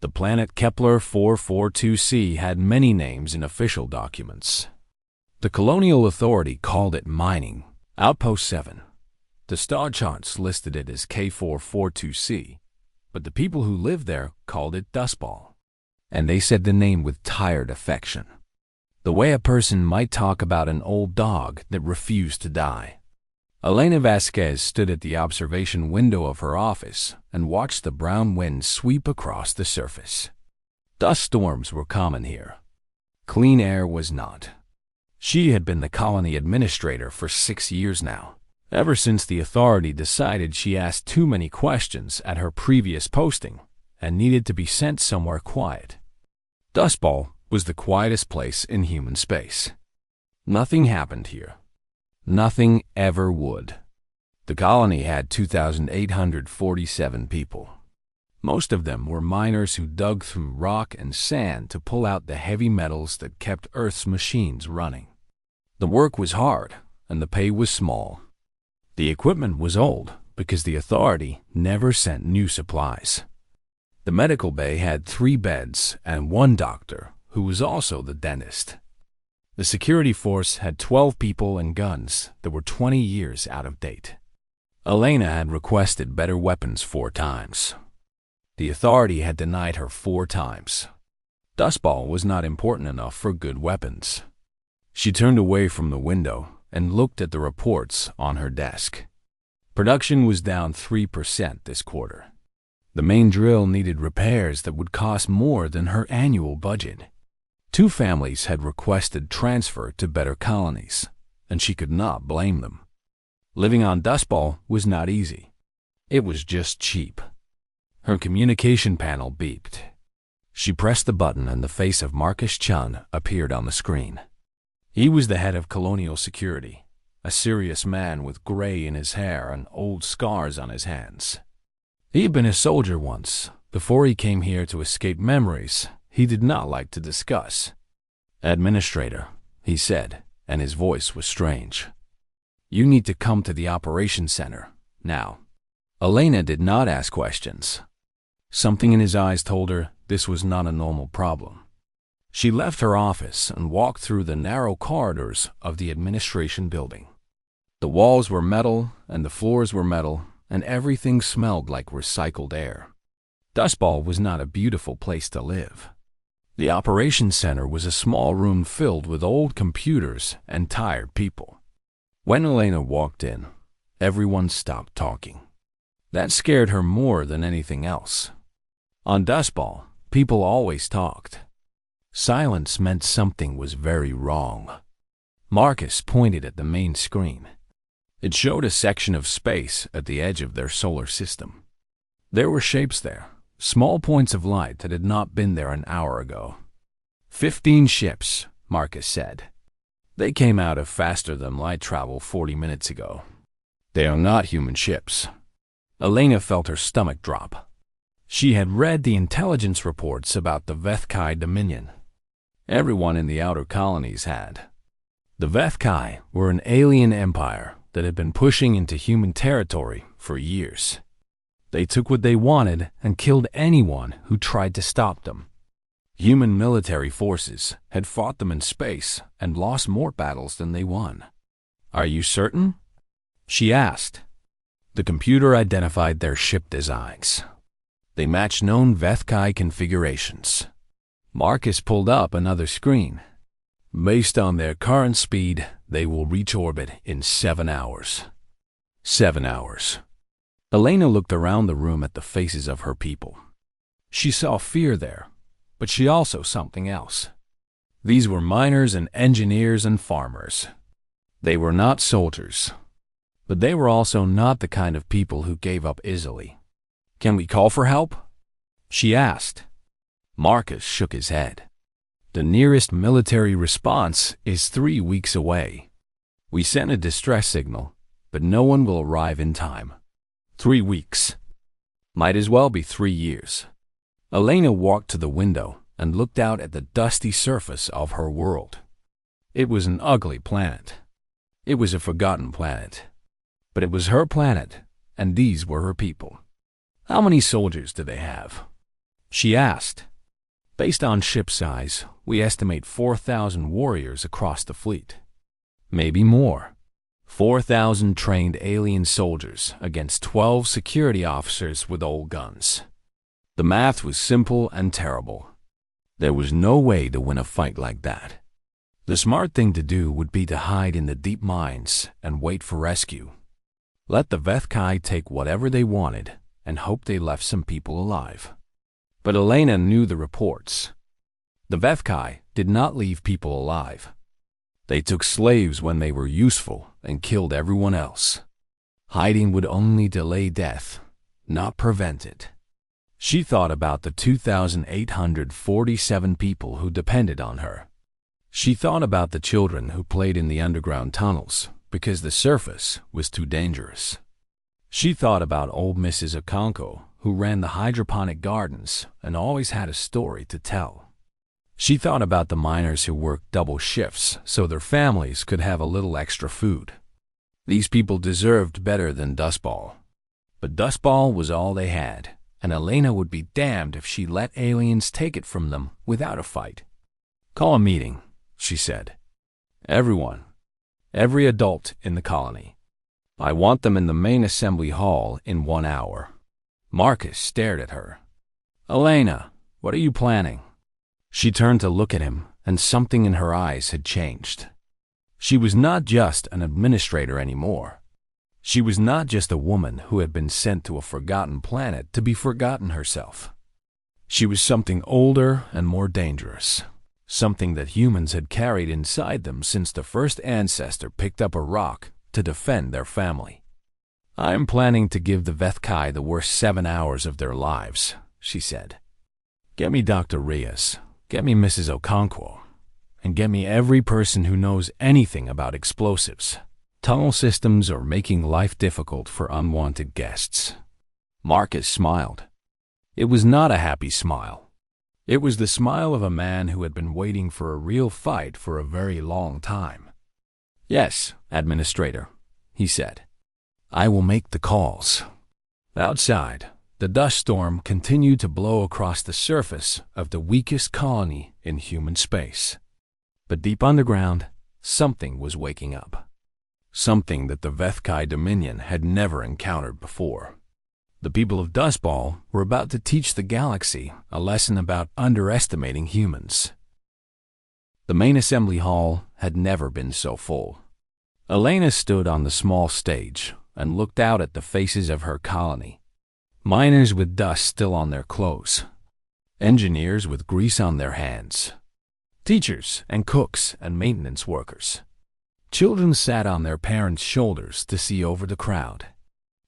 The planet Kepler 442c had many names in official documents. The colonial authority called it Mining Outpost 7. The star charts listed it as K442c, but the people who lived there called it Dustball, and they said the name with tired affection, the way a person might talk about an old dog that refused to die. Elena Vasquez stood at the observation window of her office and watched the brown wind sweep across the surface. Dust storms were common here. Clean air was not. She had been the colony administrator for 6 years now, ever since the authority decided she asked too many questions at her previous posting and needed to be sent somewhere quiet. Dustball was the quietest place in human space. Nothing happened here. Nothing ever would. The colony had 2,847 people. Most of them were miners who dug through rock and sand to pull out the heavy metals that kept Earth's machines running. The work was hard, and the pay was small. The equipment was old because the authority never sent new supplies. The medical bay had 3 beds and 1 doctor, who was also the dentist. The security force had 12 people and guns that were 20 years out of date. Elena had requested better weapons 4 times. The authority had denied her 4 times. Dustball was not important enough for good weapons. She turned away from the window and looked at the reports on her desk. Production was down 3% this quarter. The main drill needed repairs that would cost more than her annual budget. 2 families had requested transfer to better colonies, and she could not blame them. Living on Dustball was not easy. It was just cheap. Her communication panel beeped. She pressed the button and the face of Marcus Chun appeared on the screen. He was the head of colonial security, a serious man with gray in his hair and old scars on his hands. He had been a soldier once, before he came here to escape memories he did not like to discuss. "Administrator," he said, and his voice was strange. "You need to come to the operations center, now." Elena did not ask questions. Something in his eyes told her this was not a normal problem. She left her office and walked through the narrow corridors of the administration building. The walls were metal, and the floors were metal, and everything smelled like recycled air. Dustball was not a beautiful place to live. The operations center was a small room filled with old computers and tired people. When Elena walked in, everyone stopped talking. That scared her more than anything else. On Dustball, people always talked. Silence meant something was very wrong. Marcus pointed at the main screen. It showed a section of space at the edge of their solar system. There were shapes there, small points of light that had not been there an hour ago. 15 ships, Marcus said. They came out of faster-than-light travel 40 minutes ago. They are not human ships. Elena felt her stomach drop. She had read the intelligence reports about the Vethkai Dominion. Everyone in the outer colonies had. The Vethkai were an alien empire that had been pushing into human territory for years. They took what they wanted and killed anyone who tried to stop them. Human military forces had fought them in space and lost more battles than they won. "Are you certain?" she asked. The computer identified their ship designs. They matched known Vethkai configurations. Marcus pulled up another screen. "Based on their current speed, they will reach orbit in 7 hours. 7 hours. Elena looked around the room at the faces of her people. She saw fear there, but she also saw something else. These were miners and engineers and farmers. They were not soldiers, but they were also not the kind of people who gave up easily. "Can we call for help?" she asked. Marcus shook his head. "The nearest military response is 3 weeks away. We sent a distress signal, but no one will arrive in time. 3 weeks. Might as well be 3 years. Elena walked to the window and looked out at the dusty surface of her world. It was an ugly planet. It was a forgotten planet. But it was her planet, and these were her people. How many soldiers do they have? She asked. Based on ship size, we estimate 4,000 warriors across the fleet. Maybe more. 4,000 trained alien soldiers against 12 security officers with old guns. The math was simple and terrible. There was no way to win a fight like that. The smart thing to do would be to hide in the deep mines and wait for rescue. Let the Vethkai take whatever they wanted and hope they left some people alive. But Elena knew the reports. The Vethkai did not leave people alive. They took slaves when they were useful and killed everyone else. Hiding would only delay death, not prevent it. She thought about the 2,847 people who depended on her. She thought about the children who played in the underground tunnels because the surface was too dangerous. She thought about old Mrs. Okonkwo, who ran the hydroponic gardens and always had a story to tell. She thought about the miners who worked double shifts so their families could have a little extra food. These people deserved better than Dustball. But Dustball was all they had, and Elena would be damned if she let aliens take it from them without a fight. Call a meeting, she said. Everyone. Every adult in the colony. I want them in the main assembly hall in 1 hour. Marcus stared at her. Elena, what are you planning? She turned to look at him, and something in her eyes had changed. She was not just an administrator anymore. She was not just a woman who had been sent to a forgotten planet to be forgotten herself. She was something older and more dangerous, something that humans had carried inside them since the first ancestor picked up a rock to defend their family. I'm planning to give the Vethkai the worst 7 hours of their lives, she said. Get me Dr. Rias, get me Mrs. Okonkwo, and get me every person who knows anything about explosives, tunnel systems, or making life difficult for unwanted guests. Marcus smiled. It was not a happy smile. It was the smile of a man who had been waiting for a real fight for a very long time. Yes, Administrator, he said. I will make the calls. Outside, the dust storm continued to blow across the surface of the weakest colony in human space. But deep underground, something was waking up. Something that the Vethkai Dominion had never encountered before. The people of Dustball were about to teach the galaxy a lesson about underestimating humans. The main assembly hall had never been so full. Elena stood on the small stage and looked out at the faces of her colony. Miners with dust still on their clothes. Engineers with grease on their hands. Teachers and cooks and maintenance workers. Children sat on their parents' shoulders to see over the crowd.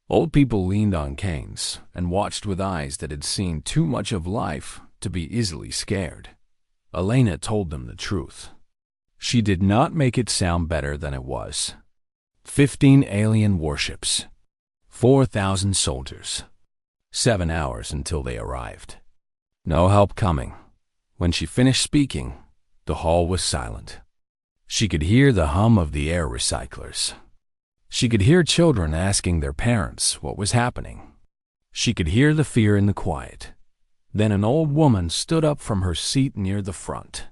Old people leaned on canes and watched with eyes that had seen too much of life to be easily scared. Elena told them the truth. She did not make it sound better than it was. 15 alien warships. 4,000 soldiers. 7 hours until they arrived. No help coming. When she finished speaking, the hall was silent. She could hear the hum of the air recyclers. She could hear children asking their parents what was happening. She could hear the fear in the quiet. Then an old woman stood up from her seat near the front.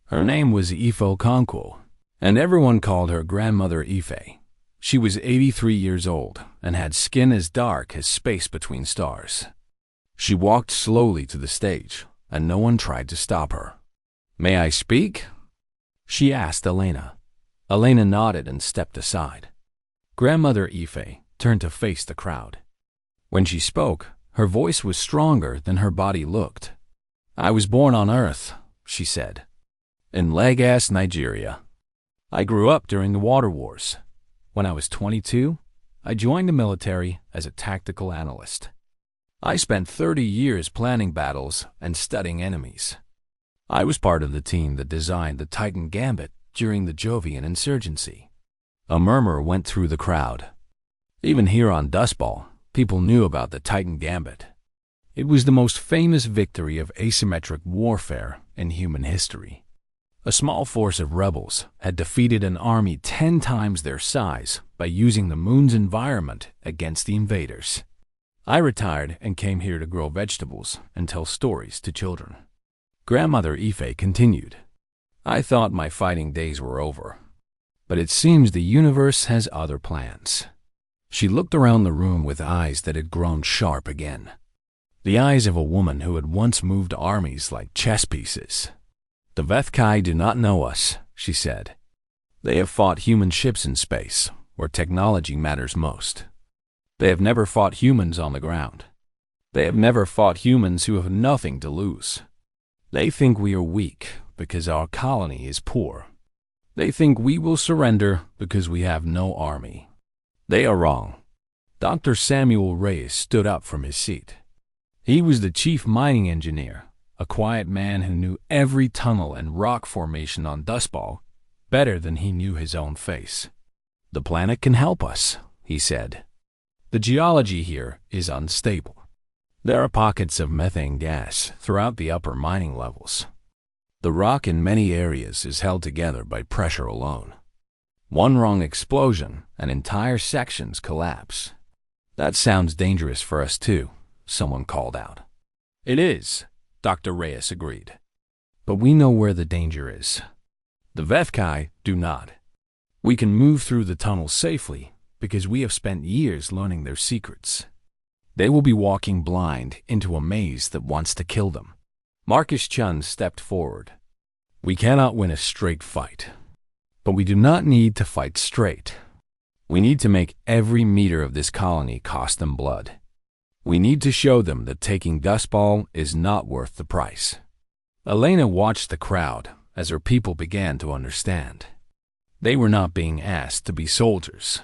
Her name was Ife Okonkwo, and everyone called her Grandmother Ife. She was 83 years old and had skin as dark as space between stars. She walked slowly to the stage, and no one tried to stop her. May I speak? She asked Elena. Elena nodded and stepped aside. Grandmother Ife turned to face the crowd. When she spoke, her voice was stronger than her body looked. I was born on Earth, she said, in Lagos, Nigeria. I grew up during the water wars. When I was 22, I joined the military as a tactical analyst. I spent 30 years planning battles and studying enemies. I was part of the team that designed the Titan Gambit during the Jovian insurgency. A murmur went through the crowd. Even here on Dustball, people knew about the Titan Gambit. It was the most famous victory of asymmetric warfare in human history. A small force of rebels had defeated an army 10 times their size by using the moon's environment against the invaders. I retired and came here to grow vegetables and tell stories to children. Grandmother Ife continued. I thought my fighting days were over, but it seems the universe has other plans. She looked around the room with eyes that had grown sharp again. The eyes of a woman who had once moved armies like chess pieces. The Vethkai do not know us, she said. They have fought human ships in space, where technology matters most. They have never fought humans on the ground. They have never fought humans who have nothing to lose. They think we are weak because our colony is poor. They think we will surrender because we have no army. They are wrong. Dr. Samuel Reyes stood up from his seat. He was the chief mining engineer, a quiet man who knew every tunnel and rock formation on Dustball better than he knew his own face. The planet can help us, he said. The geology here is unstable. There are pockets of methane gas throughout the upper mining levels. The rock in many areas is held together by pressure alone. One wrong explosion and entire sections collapse. That sounds dangerous for us too, someone called out. It is, Dr. Reyes agreed. But we know where the danger is. The Vethkai do not. We can move through the tunnels safely because we have spent years learning their secrets. They will be walking blind into a maze that wants to kill them. Marcus Chun stepped forward. We cannot win a straight fight, but we do not need to fight straight. We need to make every meter of this colony cost them blood. We need to show them that taking Dustball is not worth the price. Elena watched the crowd as her people began to understand. They were not being asked to be soldiers.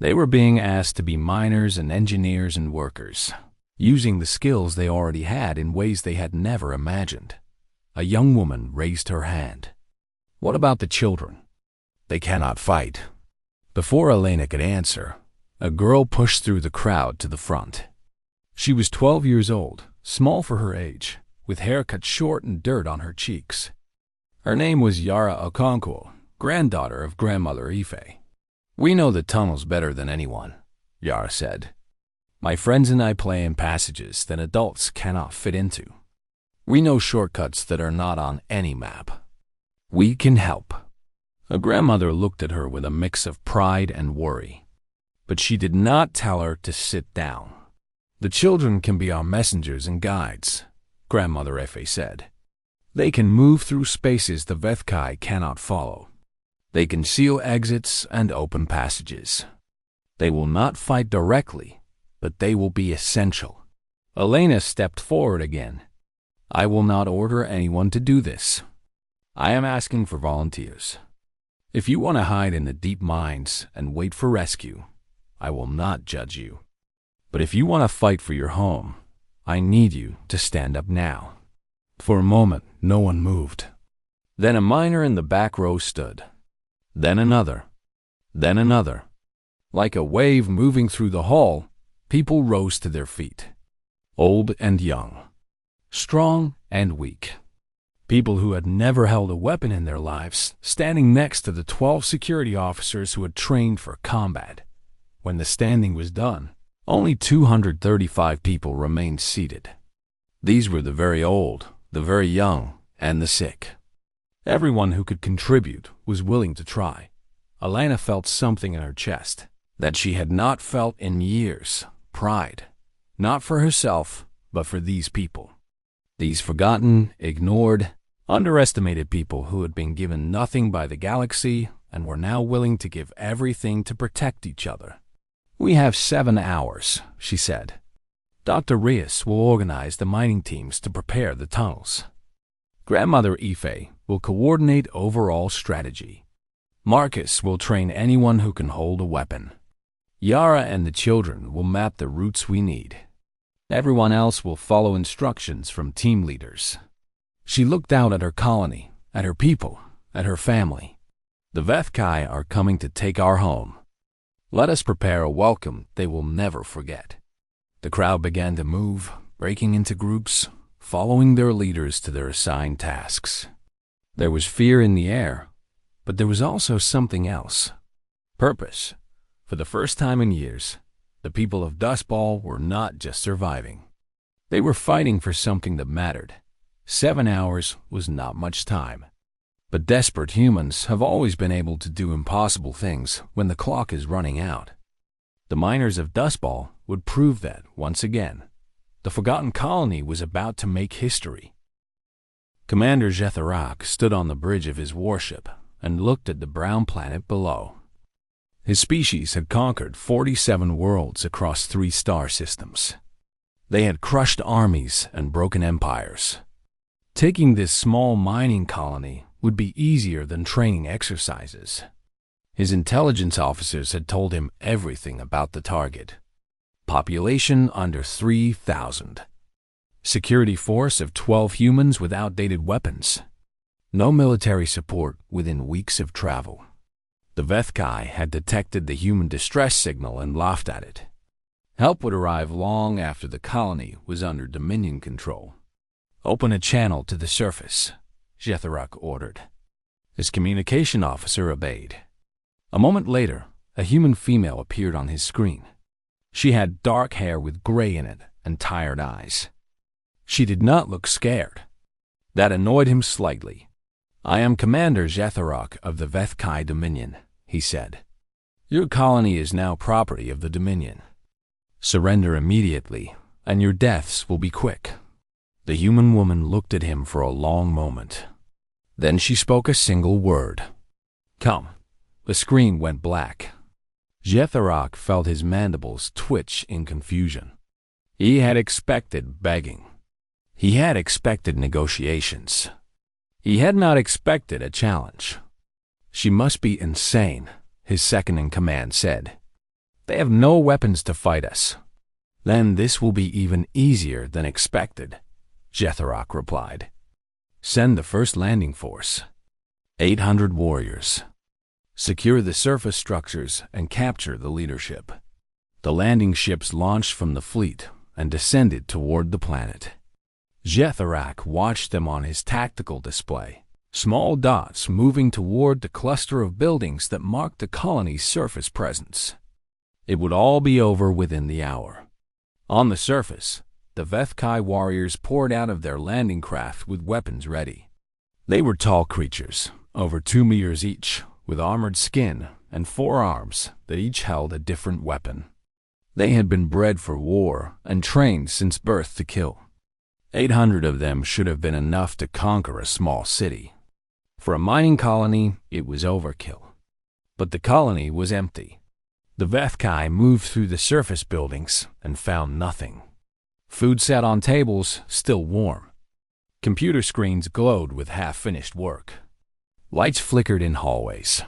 They were being asked to be miners and engineers and workers, using the skills they already had in ways they had never imagined. A young woman raised her hand. What about the children? They cannot fight. Before Elena could answer, a girl pushed through the crowd to the front. She was 12 years old, small for her age, with hair cut short and dirt on her cheeks. Her name was Yara Okonkwo, granddaughter of Grandmother Ife. We know the tunnels better than anyone, Yara said. My friends and I play in passages that adults cannot fit into. We know shortcuts that are not on any map. We can help. Her grandmother looked at her with a mix of pride and worry, but she did not tell her to sit down. The children can be our messengers and guides, Grandmother Ife said. They can move through spaces the Vethkai cannot follow. They can seal exits and open passages. They will not fight directly, but they will be essential. Elena stepped forward again. I will not order anyone to do this. I am asking for volunteers. If you want to hide in the deep mines and wait for rescue, I will not judge you. But if you want to fight for your home, I need you to stand up now. For a moment, no one moved. Then a miner in the back row stood. Then another. Then another. Like a wave moving through the hall, people rose to their feet. Old and young. Strong and weak. People who had never held a weapon in their lives, standing next to the 12 security officers who had trained for combat. When the standing was done, only 235 people remained seated. These were the very old, the very young, and the sick. Everyone who could contribute was willing to try. Elena felt something in her chest that she had not felt in years. Pride. Not for herself, but for these people. These forgotten, ignored, underestimated people who had been given nothing by the galaxy and were now willing to give everything to protect each other. We have 7 hours, she said. Dr. Reyes will organize the mining teams to prepare the tunnels. Grandmother Ife will coordinate overall strategy. Marcus will train anyone who can hold a weapon. Yara and the children will map the routes we need. Everyone else will follow instructions from team leaders. She looked out at her colony, at her people, at her family. The Vethkai are coming to take our home. Let us prepare a welcome they will never forget. The crowd began to move, breaking into groups, following their leaders to their assigned tasks. There was fear in the air, but there was also something else. Purpose. For the first time in years, The people of Dust Ball were not just surviving. They were fighting for something that mattered. 7 hours was not much time. But desperate humans have always been able to do impossible things when the clock is running out. The miners of Dust Ball would prove that once again. The forgotten colony was about to make history. Commander Jetharak stood on the bridge of his warship and looked at the brown planet below. His species had conquered 47 worlds across 3 star systems. They had crushed armies and broken empires. Taking this small mining colony would be easier than training exercises. His intelligence officers had told him everything about the target. Population under 3,000. Security force of 12 humans with outdated weapons. No military support within weeks of travel. The Vethkai had detected the human distress signal and laughed at it. Help would arrive long after the colony was under Dominion control. Open a channel to the surface, Jetharak ordered. His communication officer obeyed. A moment later, a human female appeared on his screen. She had dark hair with gray in it and tired eyes. She did not look scared. That annoyed him slightly. "I am Commander Jetharak of the Vethkai Dominion," he said. "Your colony is now property of the Dominion. Surrender immediately, and your deaths will be quick." The human woman looked at him for a long moment. Then she spoke a single word. "Come." The screen went black. Jetharak felt his mandibles twitch in confusion. He had expected begging. He had expected negotiations. He had not expected a challenge. "She must be insane," his second-in-command said. "They have no weapons to fight us." "Then this will be even easier than expected," Jetharak replied. "Send the first landing force. 800 warriors. Secure the surface structures and capture the leadership." The landing ships launched from the fleet and descended toward the planet. Jetharak watched them on his tactical display, small dots moving toward the cluster of buildings that marked the colony's surface presence. It would all be over within the hour. On the surface, the Vethkai warriors poured out of their landing craft with weapons ready. They were tall creatures, over 2 meters each, with armored skin and 4 arms that each held a different weapon. They had been bred for war and trained since birth to kill. 800 of them should have been enough to conquer a small city. For a mining colony, it was overkill. But the colony was empty. The Vethkai moved through the surface buildings and found nothing. Food sat on tables, still warm. Computer screens glowed with half-finished work. Lights flickered in hallways.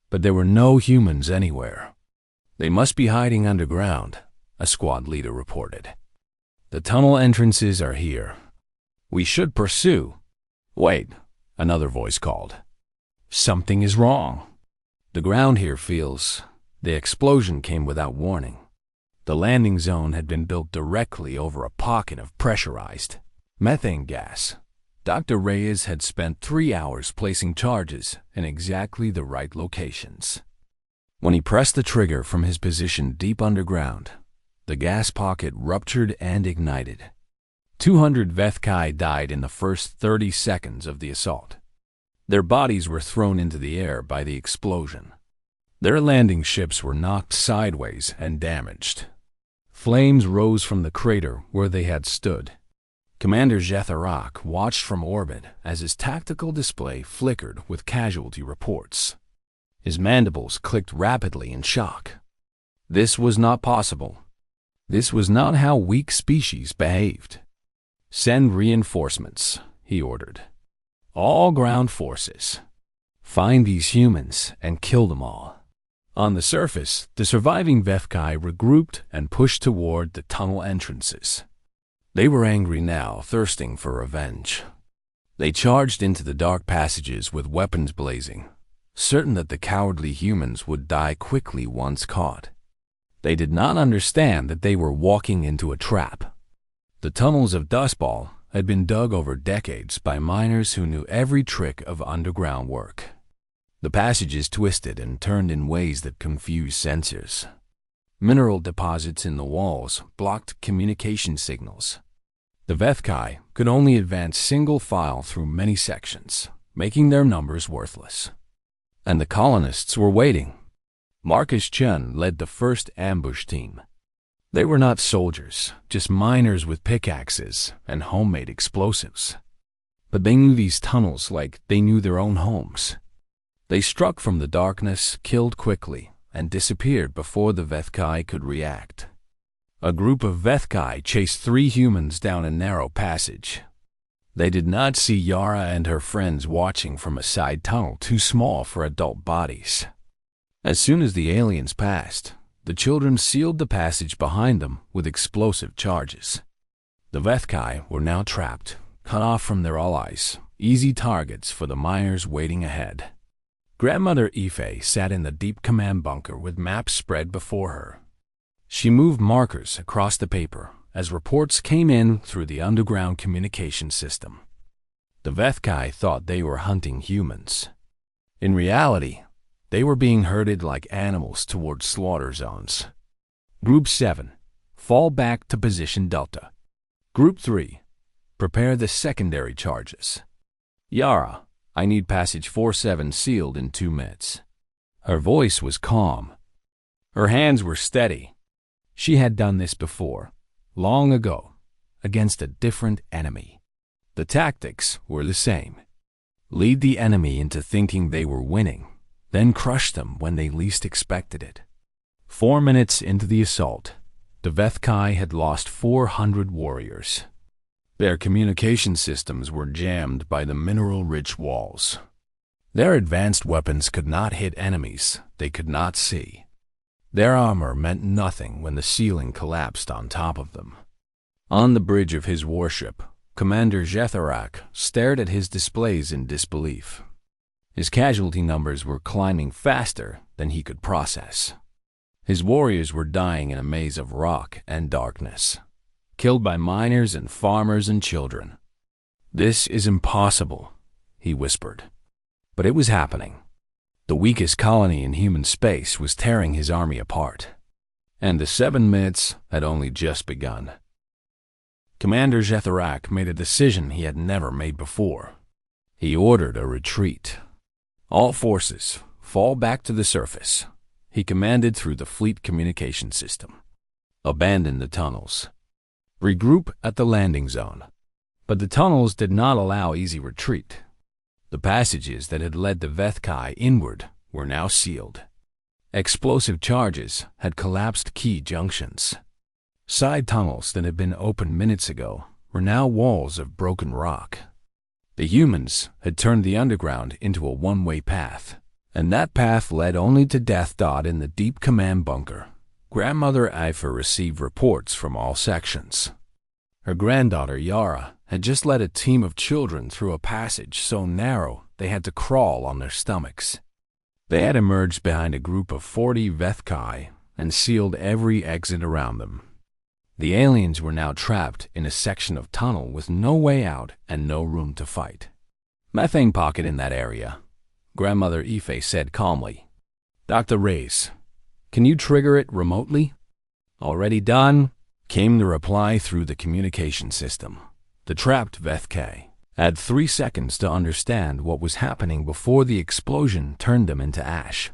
But there were no humans anywhere. "They must be hiding underground," a squad leader reported. "The tunnel entrances are here. We should pursue." "Wait," another voice called. "Something is wrong. The ground here feels..." The explosion came without warning. The landing zone had been built directly over a pocket of pressurized methane gas. Dr. Reyes had spent 3 hours placing charges in exactly the right locations. When he pressed the trigger from his position deep underground, the gas pocket ruptured and ignited. 200 Vethkai died in the first 30 seconds of the assault. Their bodies were thrown into the air by the explosion. Their landing ships were knocked sideways and damaged. Flames rose from the crater where they had stood. Commander Jetharak watched from orbit as his tactical display flickered with casualty reports. His mandibles clicked rapidly in shock. This was not possible. This was not how weak species behaved. "Send reinforcements," he ordered. "All ground forces. Find these humans and kill them all." On the surface, the surviving Vethkai regrouped and pushed toward the tunnel entrances. They were angry now, thirsting for revenge. They charged into the dark passages with weapons blazing, certain that the cowardly humans would die quickly once caught. They did not understand that they were walking into a trap. The tunnels of Dust Ball had been dug over decades by miners who knew every trick of underground work. The passages twisted and turned in ways that confused sensors. Mineral deposits in the walls blocked communication signals. The Vethkai could only advance single file through many sections, making their numbers worthless. And the colonists were waiting. Marcus Chen led the first ambush team. They were not soldiers, just miners with pickaxes and homemade explosives. But they knew these tunnels like they knew their own homes. They struck from the darkness, killed quickly, and disappeared before the Vethkai could react. A group of Vethkai chased 3 humans down a narrow passage. They did not see Yara and her friends watching from a side tunnel too small for adult bodies. As soon as the aliens passed, the children sealed the passage behind them with explosive charges. The Vethkai were now trapped, cut off from their allies, easy targets for the miners waiting ahead. Grandmother Ife sat in the deep command bunker with maps spread before her. She moved markers across the paper as reports came in through the underground communication system. The Vethkai thought they were hunting humans. In reality, they were being herded like animals toward slaughter zones. Group 7, fall back to position Delta. Group 3, prepare the secondary charges. Yara, I need passage 47 sealed in 2 minutes. Her voice was calm. Her hands were steady. She had done this before, long ago, against a different enemy. The tactics were the same. Lead the enemy into thinking they were winning, then crush them when they least expected it. 4 minutes into the assault, the Vethkai had lost 400 warriors. Their communication systems were jammed by the mineral-rich walls. Their advanced weapons could not hit enemies they could not see. Their armor meant nothing when the ceiling collapsed on top of them. On the bridge of his warship, Commander Jetharak stared at his displays in disbelief. His casualty numbers were climbing faster than he could process. His warriors were dying in a maze of rock and darkness, killed by miners and farmers and children. "This is impossible," he whispered. But it was happening. The weakest colony in human space was tearing his army apart. And the 7 minutes had only just begun. Commander Jetharak made a decision he had never made before. He ordered a retreat. "All forces, fall back to the surface," he commanded through the fleet communication system. "Abandon the tunnels. Regroup at the landing zone." But the tunnels did not allow easy retreat. The passages that had led the Vethkai inward were now sealed. Explosive charges had collapsed key junctions. Side tunnels that had been opened minutes ago were now walls of broken rock. The humans had turned the underground into a one-way path, and that path led only to Death Dot in the deep command bunker. Grandmother Ife received reports from all sections. Her granddaughter Yara had just led a team of children through a passage so narrow they had to crawl on their stomachs. They had emerged behind a group of 40 Vethkai and sealed every exit around them. The aliens were now trapped in a section of tunnel with no way out and no room to fight. "Methane pocket in that area," Grandmother Ife said calmly. "Dr. Reyes, can you trigger it remotely?" "Already done," came the reply through the communication system. The trapped Vethkai had 3 seconds to understand what was happening before the explosion turned them into ash.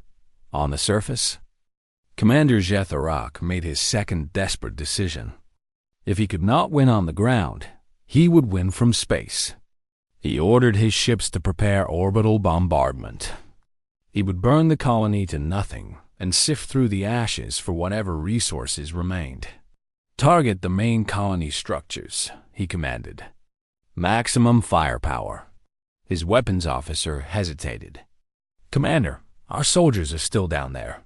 On the surface, Commander Jetharak made his second desperate decision. If he could not win on the ground, he would win from space. He ordered his ships to prepare orbital bombardment. He would burn the colony to nothing and sift through the ashes for whatever resources remained. "Target the main colony structures," he commanded. "Maximum firepower." His weapons officer hesitated. "Commander, our soldiers are still down there."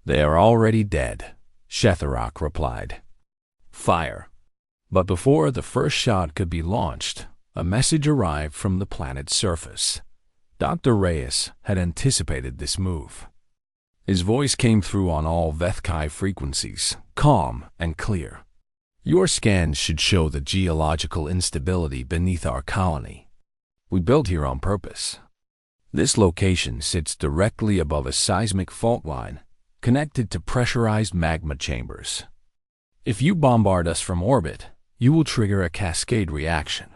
"They are already dead," Jetharak replied. "Fire." But before the first shot could be launched, a message arrived from the planet's surface. Dr. Reyes had anticipated this move. His voice came through on all Vethkai frequencies, calm and clear. "Your scans should show the geological instability beneath our colony. We built here on purpose. This location sits directly above a seismic fault line, connected to pressurized magma chambers. If you bombard us from orbit, you will trigger a cascade reaction.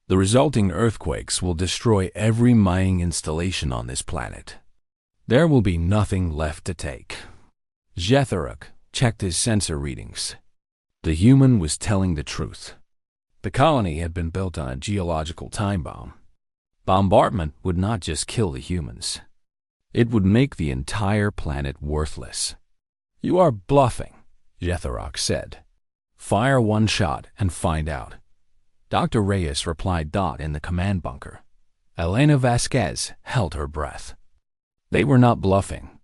The resulting earthquakes will destroy every mining installation on this planet. There will be nothing left to take. Jetharuk checked his sensor readings. The human was telling the truth. The colony had been built on a geological time bomb. Bombardment would not just kill the humans. It would make the entire planet worthless. "You are bluffing," Jetharuk said. "Fire one shot and find out." Dr. Reyes replied in the command bunker. Elena Vasquez held her breath. They were not bluffing.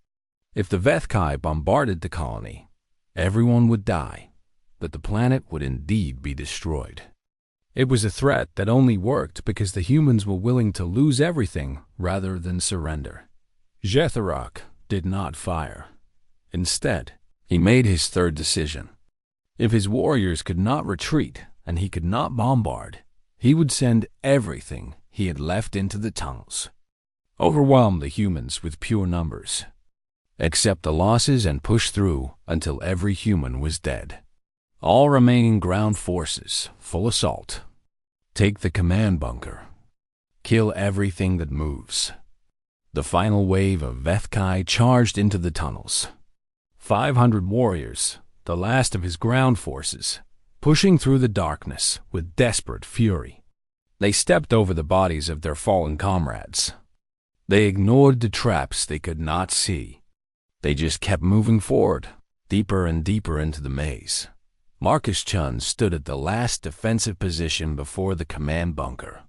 If the Vethkai bombarded the colony, everyone would die, but the planet would indeed be destroyed. It was a threat that only worked because the humans were willing to lose everything rather than surrender. Jetharuk did not fire. Instead, he made his third decision. If his warriors could not retreat and he could not bombard, he would send everything he had left into the tunnels. Overwhelm the humans with pure numbers. Accept the losses and push through until every human was dead. All remaining ground forces, full assault. Take the command bunker. Kill everything that moves. The final wave of Vethkai charged into the tunnels. 500 warriors, the last of his ground forces, pushing through the darkness with desperate fury. They stepped over the bodies of their fallen comrades. They ignored the traps they could not see. They just kept moving forward, deeper and deeper into the maze. Marcus Chun stood at the last defensive position before the command bunker.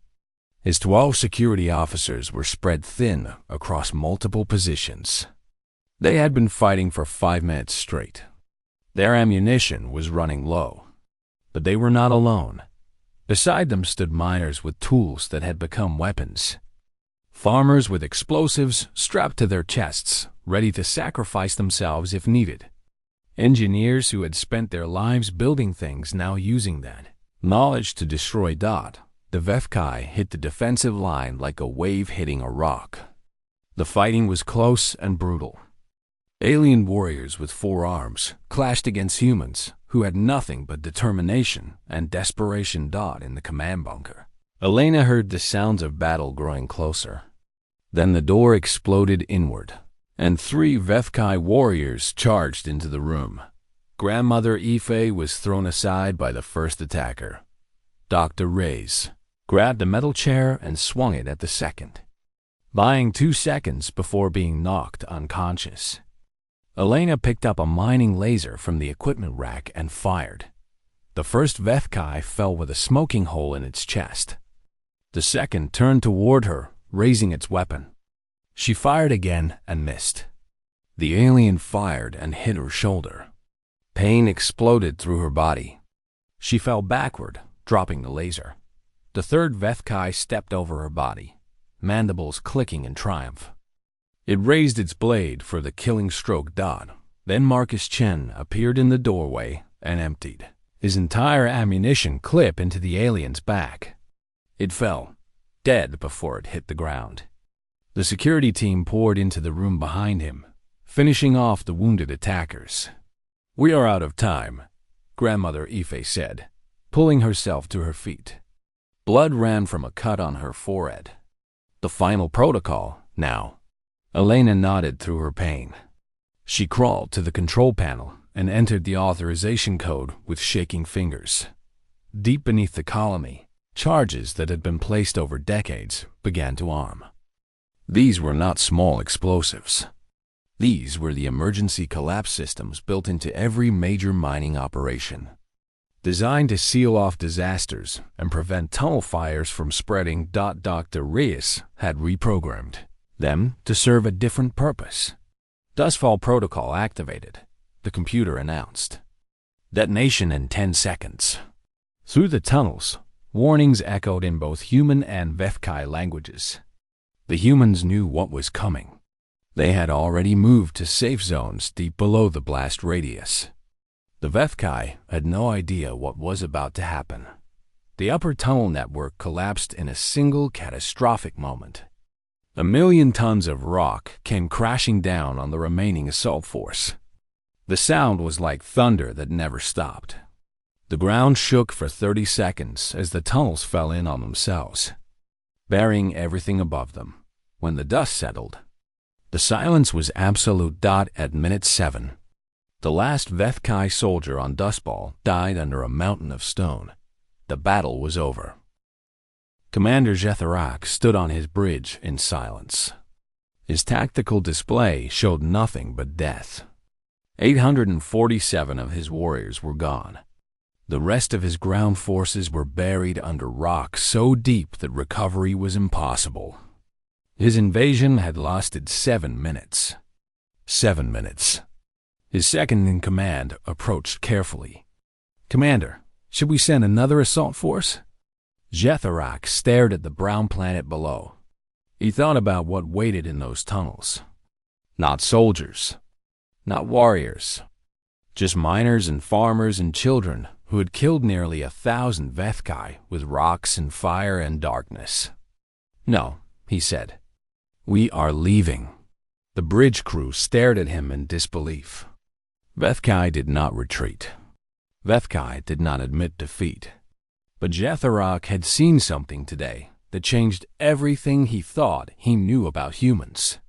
His 12 security officers were spread thin across multiple positions. They had been fighting for 5 minutes straight. Their ammunition was running low. But they were not alone. Beside them stood miners with tools that had become weapons. Farmers with explosives strapped to their chests, ready to sacrifice themselves if needed. Engineers who had spent their lives building things now using that knowledge to destroy the Vethkai hit the defensive line like a wave hitting a rock. The fighting was close and brutal. Alien warriors with 4 arms clashed against humans who had nothing but determination and desperation in the command bunker. Elena heard the sounds of battle growing closer. Then the door exploded inward, and 3 Vethkai warriors charged into the room. Grandmother Ife was thrown aside by the first attacker. Dr. Reyes grabbed a metal chair and swung it at the second, buying 2 seconds before being knocked unconscious. Elena picked up a mining laser from the equipment rack and fired. The first Vethkai fell with a smoking hole in its chest. The second turned toward her, raising its weapon. She fired again and missed. The alien fired and hit her shoulder. Pain exploded through her body. She fell backward, dropping the laser. The third Vethkai stepped over her body, mandibles clicking in triumph. It raised its blade for the killing stroke. Then Marcus Chen appeared in the doorway and emptied his entire ammunition clip into the alien's back. It fell, dead before it hit the ground. The security team poured into the room behind him, finishing off the wounded attackers. "We are out of time," Grandmother Ife said, pulling herself to her feet. Blood ran from a cut on her forehead. "The final protocol, now." Elena nodded through her pain. She crawled to the control panel and entered the authorization code with shaking fingers. Deep beneath the colony, charges that had been placed over decades began to arm. These were not small explosives. These were the emergency collapse systems built into every major mining operation, designed to seal off disasters and prevent tunnel fires from spreading. Dr. Reyes had reprogrammed them to serve a different purpose. "Dustfall protocol activated," the computer announced. "Detonation in 10 seconds." Through the tunnels, warnings echoed in both human and Vethkai languages. The humans knew what was coming. They had already moved to safe zones deep below the blast radius. The Vethkai had no idea what was about to happen. The upper tunnel network collapsed in a single catastrophic moment. 1 million tons of rock came crashing down on the remaining assault force. The sound was like thunder that never stopped. The ground shook for 30 seconds as the tunnels fell in on themselves, burying everything above them. When the dust settled, the silence was absolute. At minute 7, the last HFY soldier on Dustball died under a mountain of stone. The battle was over. Commander Jetharak stood on his bridge in silence. His tactical display showed nothing but death. 847 of his warriors were gone. The rest of his ground forces were buried under rock so deep that recovery was impossible. His invasion had lasted 7 minutes. 7 minutes. His second-in-command approached carefully. "Commander, should we send another assault force?" Jetharak stared at the brown planet below. He thought about what waited in those tunnels. Not soldiers. Not warriors. Just miners and farmers and children who had killed nearly 1,000 HFY with rocks and fire and darkness. "No," he said. "We are leaving." The bridge crew stared at him in disbelief. HFY did not retreat. HFY did not admit defeat. But Jetharak had seen something today that changed everything he thought he knew about humans.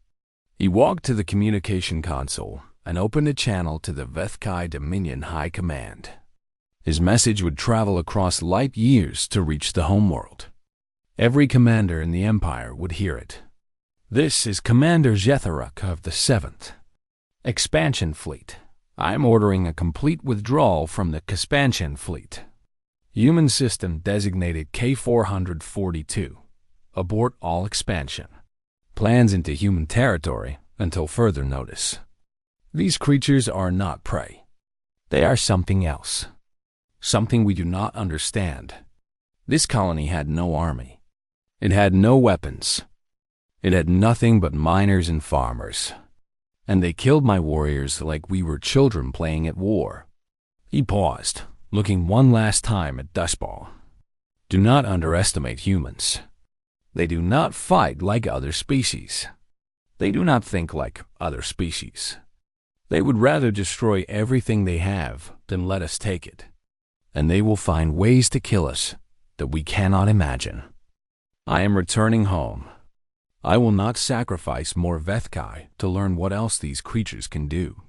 He walked to the communication console and opened a channel to the HFY Dominion High Command. His message would travel across light years to reach the homeworld. Every commander in the Empire would hear it. "This is Commander Jetharak of the 7th Expansion Fleet. I am ordering a complete withdrawal from the Expansion Fleet. Human system designated K-442. Abort all expansion. Plans into human territory until further notice. These creatures are not prey. They are something else. Something we do not understand. This colony had no army. It had no weapons. It had nothing but miners and farmers. And they killed my warriors like we were children playing at war." He paused, looking one last time at Dustball. "Do not underestimate humans. They do not fight like other species. They do not think like other species. They would rather destroy everything they have than let us take it. And they will find ways to kill us that we cannot imagine. I am returning home. I will not sacrifice more HFY to learn what else these creatures can do."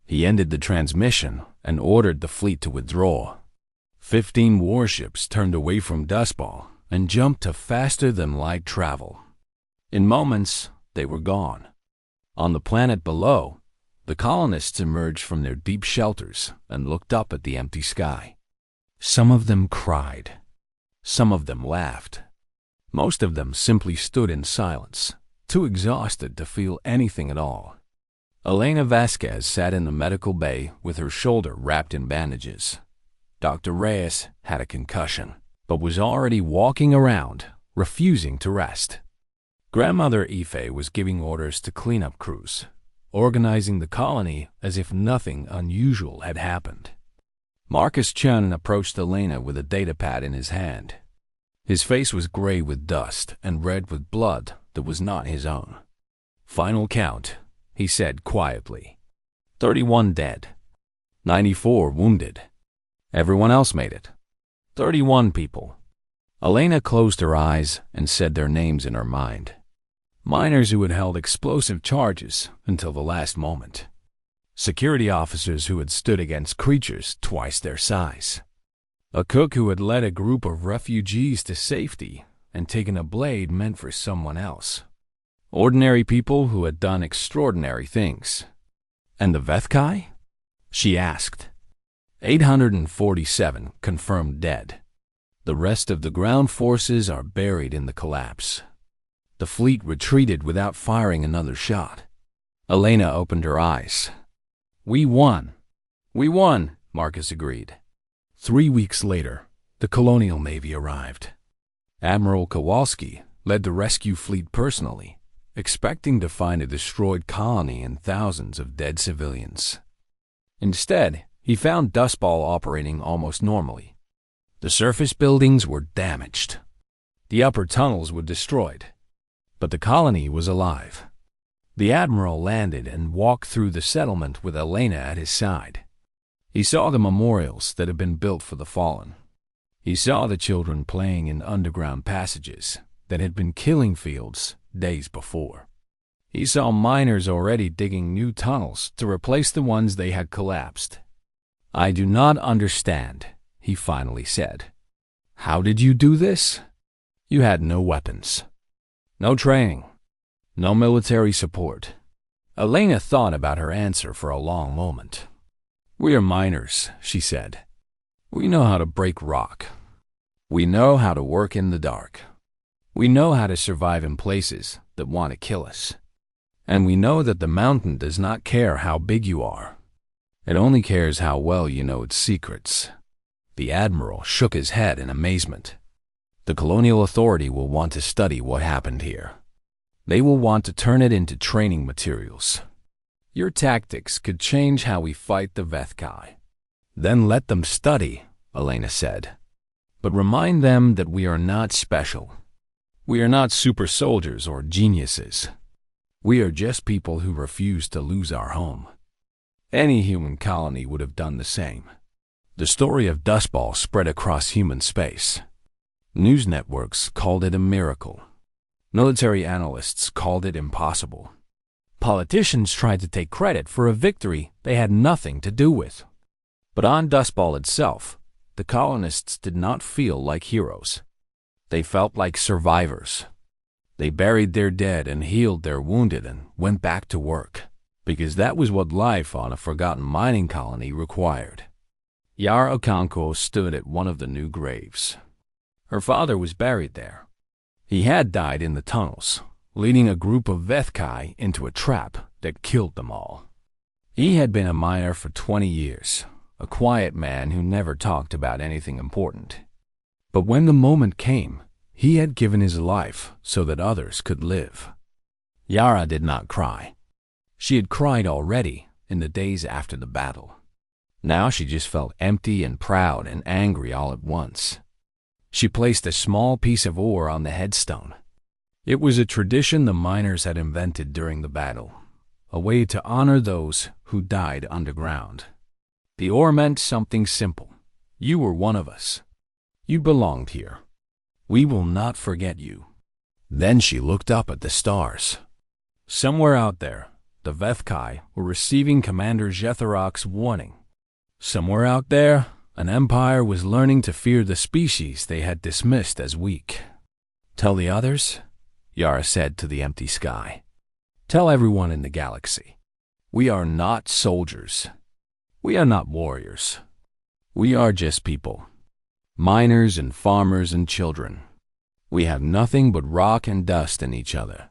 He ended the transmission and ordered the fleet to withdraw. 15 warships turned away from Dustball and jumped to faster-than-light travel. In moments, they were gone. On the planet below, the colonists emerged from their deep shelters and looked up at the empty sky. Some of them cried. Some of them laughed. Most of them simply stood in silence, too exhausted to feel anything at all. Elena Vasquez sat in the medical bay with her shoulder wrapped in bandages. Dr. Reyes had a concussion, but was already walking around, refusing to rest. Grandmother Ife was giving orders to cleanup crews, organizing the colony as if nothing unusual had happened. Marcus Chun approached Elena with a datapad in his hand. His face was gray with dust and red with blood that was not his own. "Final count," he said quietly. 31 dead. 94 wounded. Everyone else made it. 31 people. Elena closed her eyes and said their names in her mind. Miners who had held explosive charges until the last moment. Security officers who had stood against creatures twice their size. A cook who had led a group of refugees to safety and taken a blade meant for someone else. Ordinary people who had done extraordinary things. "And the HFY?" she asked. 847 confirmed dead. The rest of the ground forces are buried in the collapse. The fleet retreated without firing another shot. Elena opened her eyes. "We won." "We won," Marcus agreed. 3 weeks later, the Colonial Navy arrived. Admiral Kowalski led the rescue fleet personally, expecting to find a destroyed colony and thousands of dead civilians. Instead, he found Dustball operating almost normally. The surface buildings were damaged. The upper tunnels were destroyed. But the colony was alive. The admiral landed and walked through the settlement with Elena at his side. He saw the memorials that had been built for the fallen. He saw the children playing in underground passages that had been killing fields days before. He saw miners already digging new tunnels to replace the ones they had collapsed. "I do not understand," he finally said. "How did you do this? You had no weapons, no training, no military support." Elena thought about her answer for a long moment. "We are miners," she said. "We know how to break rock. We know how to work in the dark. We know how to survive in places that want to kill us. And we know that the mountain does not care how big you are. It only cares how well you know its secrets." The admiral shook his head in amazement. "The colonial authority will want to study what happened here. They will want to turn it into training materials. Your tactics could change how we fight the Vethkai." "Then let them study," Elena said. "But remind them that we are not special. We are not super soldiers or geniuses. We are just people who refuse to lose our home. Any human colony would have done the same." The story of Dustball spread across human space. News networks called it a miracle. Military analysts called it impossible. Politicians tried to take credit for a victory they had nothing to do with. But on Dustball itself, the colonists did not feel like heroes. They felt like survivors. They buried their dead and healed their wounded and went back to work, because that was what life on a forgotten mining colony required. Yara Okonkwo stood at one of the new graves. Her father was buried there. He had died in the tunnels, leading a group of Vethkai into a trap that killed them all. He had been a miner for 20 years, a quiet man who never talked about anything important. But when the moment came, he had given his life so that others could live. Yara did not cry. She had cried already in the days after the battle. Now she just felt empty and proud and angry all at once. She placed a small piece of ore on the headstone. It was a tradition the miners had invented during the battle, a way to honor those who died underground. The ore meant something simple. You were one of us. You belonged here. We will not forget you. Then she looked up at the stars. Somewhere out there, the Vethkai were receiving Commander Jetharok's warning. Somewhere out there, an empire was learning to fear the species they had dismissed as weak. "Tell the others," Yara said to the empty sky. "Tell everyone in the galaxy. We are not soldiers. We are not warriors. We are just people. Miners and farmers and children. We have nothing but rock and dust in each other."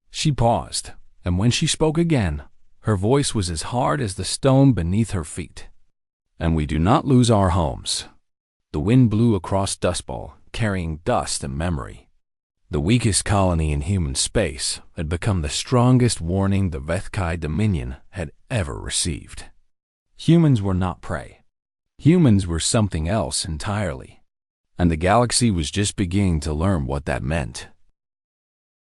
She paused, and when she spoke again, her voice was as hard as the stone beneath her feet. "And we do not lose our homes." The wind blew across Dustball, carrying dust and memory. The weakest colony in human space had become the strongest warning the Vethkai Dominion had ever received. Humans were not prey. Humans were something else entirely, and the galaxy was just beginning to learn what that meant.